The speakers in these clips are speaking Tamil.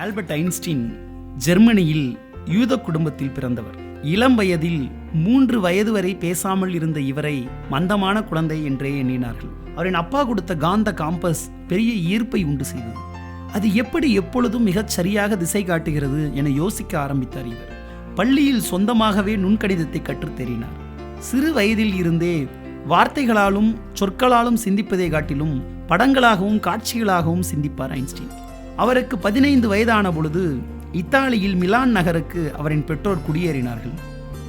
ஆல்பர்ட் ஐன்ஸ்டீன் ஜெர்மனியில் யூத குடும்பத்தில் பிறந்தவர். இளம் வயதில் 3 வயது வரை பேசாமல் இருந்த இவரை மந்தமான குழந்தை என்றே எண்ணினார்கள். அவரின் அப்பா கொடுத்த காந்த காம்பஸ் பெரிய ஈர்ப்பை உண்டு செய்தது. அது எப்படி எப்பொழுதும் மிகச் சரியாக திசை காட்டுகிறது என யோசிக்க ஆரம்பித்தார் இவர். பள்ளியில் சொந்தமாகவே நுண்கணிதத்தை கற்றுத் தெரினார். சிறு வயதில் இருந்தே வார்த்தைகளாலும் சொற்களாலும் சிந்திப்பதை காட்டிலும் படங்களாகவும் காட்சிகளாகவும் சிந்திப்பார் ஐன்ஸ்டீன். அவருக்கு 15 வயதான பொழுது இத்தாலியில் மிலான் நகருக்கு அவரின் பெற்றோர் குடியேறினார்கள்.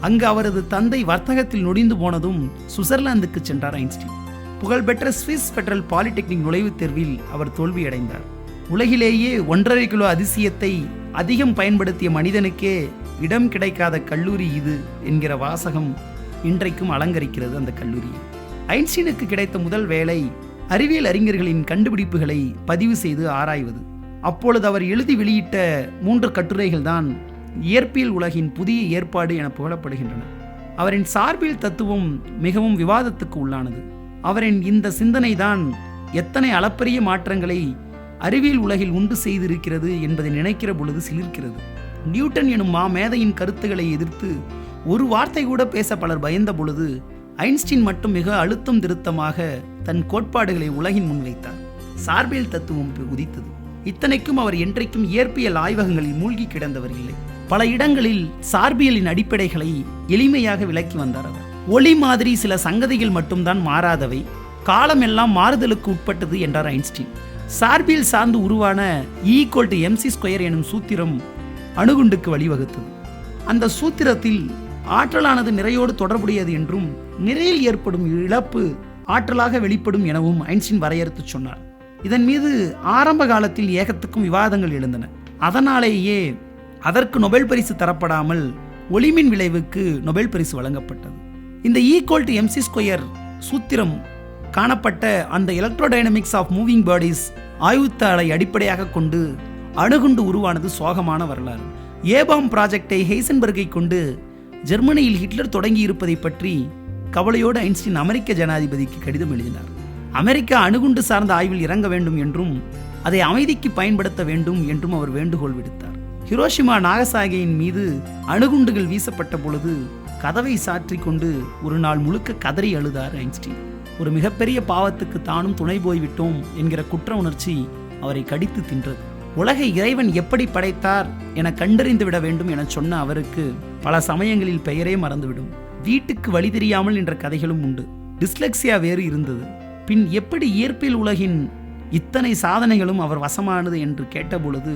அங்கு அவரது தந்தை வர்த்தகத்தில் நொடிந்து போனதும் சுவிட்சர்லாந்துக்கு சென்றார் ஐன்ஸ்டீன். புகழ்பெற்ற சுவிஸ் பெட்ரல் பாலிடெக்னிக் நுழைவுத் தேர்வில் அவர் தோல்வியடைந்தார். உலகிலேயே 1.5 கிலோ அதிசயத்தை அதிகம் பயன்படுத்திய மனிதனுக்கே இடம் கிடைக்காத கல்லூரி இது என்கிற வாசகம் இன்றைக்கும் அலங்கரிக்கிறது அந்த கல்லூரியை. ஐன்ஸ்டீனுக்கு கிடைத்த முதல் வேலை அறிவியல் அறிஞர்களின் கண்டுபிடிப்புகளை பதிவு செய்து ஆராய்வது. அப்பொழுது அவர் எழுதி வெளியிட்ட 3 கட்டுரைகள் தான் இயற்பியல் உலகின் புதிய ஏற்பாடு என புகழப்படுகின்றன. அவரின் சார்பியல் தத்துவம் மிகவும் விவாதத்துக்கு உள்ளானது. அவரின் இந்த சிந்தனை தான் எத்தனை அளப்பரிய மாற்றங்களை அறிவியல் உலகில் உண்டு செய்திருக்கிறது என்பதை நினைக்கிற பொழுது சிலிர்க்கிறது. நியூட்டன் எனும் மேதையின் கருத்துக்களை எதிர்த்து ஒரு வார்த்தை கூட பேச பலர் பயந்த பொழுது ஐன்ஸ்டீன் மட்டும் மிக அழுத்தம் திருத்தமாக தன் கோட்பாடுகளை உலகின் முன்வைத்தார். சார்பியல் தத்துவம் உதித்தது. இத்தனைக்கும் அவர் என்றைக்கும் இயற்பியல் ஆய்வகங்களில் மூழ்கி கிடந்தவர் இல்லை. பல இடங்களில் சார்பியலின் அடிப்படைகளை எளிமையாக விளக்கி வந்தார் அவர். ஒளி மாதிரி சில சங்கதிகள் மட்டும்தான் மாறாதவை, காலம் எல்லாம் மாறுதலுக்கு உட்பட்டது என்றார் ஐன்ஸ்டீன். சார்பியல் சார்ந்து உருவான E=mc² எனும் சூத்திரம் அணுகுண்டுக்கு வழிவகுத்தது. அந்த சூத்திரத்தில் ஆற்றலானது நிறையோடு தொடர்புடையது என்றும் நிறையில் ஏற்படும் இழப்பு ஆற்றலாக வெளிப்படும் எனவும் ஐன்ஸ்டீன் வரையறுத்து சொன்னார். இதன் மீது ஆரம்ப காலத்தில் ஏகத்துக்கும் விவாதங்கள் எழுந்தன. அதனாலேயே அதற்கு நொபேல் பரிசு தரப்படாமல் ஒளிமின் விளைவுக்கு நொபேல் பரிசு வழங்கப்பட்டது. இந்த E=mc² சூத்திரம் காணப்பட்ட அந்த எலக்ட்ரோடைனமிக்ஸ் ஆஃப் மூவிங் பாடிஸ் ஆய்வுத்தாளை அடிப்படையாக கொண்டு அணுகுண்டு உருவானது சோகமான வரலாறு. ஏபாம் ப்ராஜெக்டை ஹெய்சன்பர்கை கொண்டு ஜெர்மனியில் ஹிட்லர் தொடங்கி இருப்பதை பற்றி கவலையோடு ஐன்ஸ்டீன் அமெரிக்க ஜனாதிபதிக்கு கடிதம் எழுதினார். அமெரிக்கா அணுகுண்டு சார்ந்த ஆய்வில் இறங்க வேண்டும் என்றும் அதை அமைதிக்கு பயன்படுத்த வேண்டும் என்றும் அவர் வேண்டுகோள் விடுத்தார். ஹிரோஷிமா நாகசாகியின் மீது அணுகுண்டுகள் வீசப்பட்ட பொழுது கதவை சாற்றி கொண்டு ஒரு நாள் முழுக்க கதறி அழுதார் ஐன்ஸ்டீன். ஒரு மிகப்பெரிய பாவத்துக்கு தானும் துணை போய்விட்டோம் என்கிற குற்ற உணர்ச்சி அவரை கடித்து தின்றது. உலகை இறைவன் எப்படி படைத்தார் என கண்டறிந்து விட வேண்டும் என சொன்ன அவருக்கு பல சமயங்களில் பெயரே மறந்துவிடும். வீட்டுக்கு வழி தெரியாமல் என்ற கதைகளும் உண்டு. டிஸ்லெக்சியா வேறு இருந்தது. பின் எப்படி இயற்பியல் உலகின் இத்தனை சாதனைகளும் அவர் வசமானது என்று கேட்டபொழுது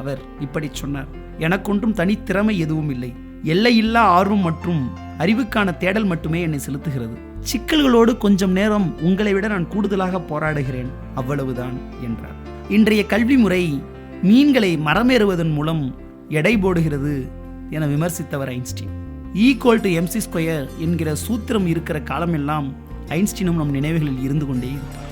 அவர் இப்படி சொன்னார்: எனக்கொன்றும் தனித்திறமை எதுவும் இல்லை. எல்லையில்லா ஆர்வம் மற்றும் அறிவுக்கான தேடல் மட்டுமே என்னை செலுத்துகிறது. சிக்கல்களோடு கொஞ்சம் நேரம் உங்களை விட நான் கூடுதலாக போராடுகிறேன், அவ்வளவுதான் என்றார். இன்றைய கல்வி முறை மீன்களை மரமேறுவதன் மூலம் எடை போடுகிறது என விமர்சித்தவர் ஐன்ஸ்டீன். E=mc² என்கிற சூத்திரம் இருக்கிற காலமெல்லாம் ஐன்ஸ்டீனும் நம் நினைவுகளில் இருந்து கொண்டே இருப்பார்.